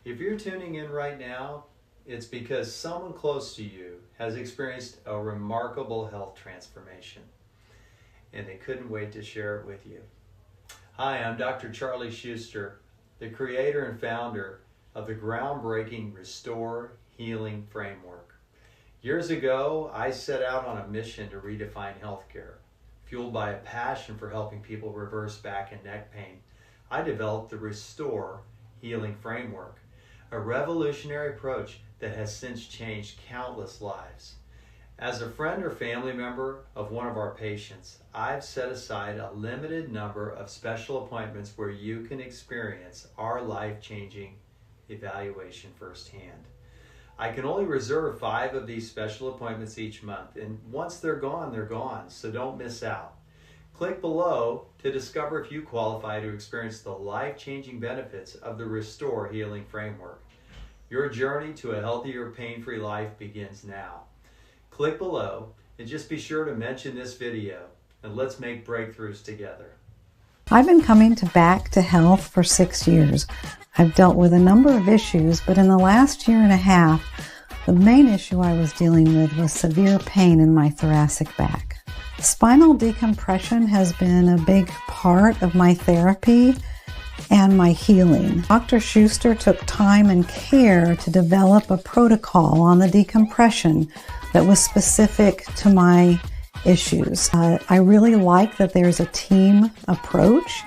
If you're tuning in right now, it's because someone close to you has experienced a remarkable health transformation, and they couldn't wait to share it with you. Hi, I'm Dr. Charlie Schuster, the creator and founder of the groundbreaking Restore Healing Framework. Years ago, I set out on a mission to redefine healthcare. Fueled by a passion for helping people reverse back and neck pain, I developed the Restore Healing Framework, a revolutionary approach that has since changed countless lives. As a friend or family member of one of our patients, I've set aside a limited number of special appointments where you can experience our life-changing evaluation firsthand. I can only reserve 5 of these special appointments each month, and once they're gone, so don't miss out. Click below to discover if you qualify to experience the life-changing benefits of the Restore Healing Framework. Your journey to a healthier, pain-free life begins now. Click below and just be sure to mention this video, and let's make breakthroughs together. I've been coming back to health for 6 years. I've dealt with a number of issues, but in the last year and a half, the main issue I was dealing with was severe pain in my thoracic back. Spinal decompression has been a big part of my therapy and my healing. Dr. Schuster took time and care to develop a protocol on the decompression that was specific to my issues. I really like that there's a team approach.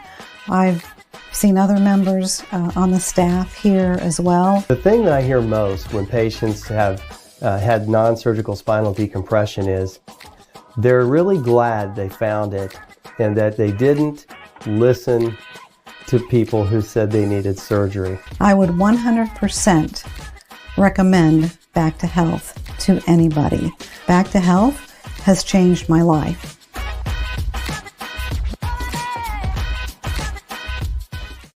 I've seen other members on the staff here as well. The thing that I hear most when patients have had non-surgical spinal decompression is they're really glad they found it and that they didn't listen to people who said they needed surgery. I would 100% recommend Back to Health to anybody. Back to Health has changed my life.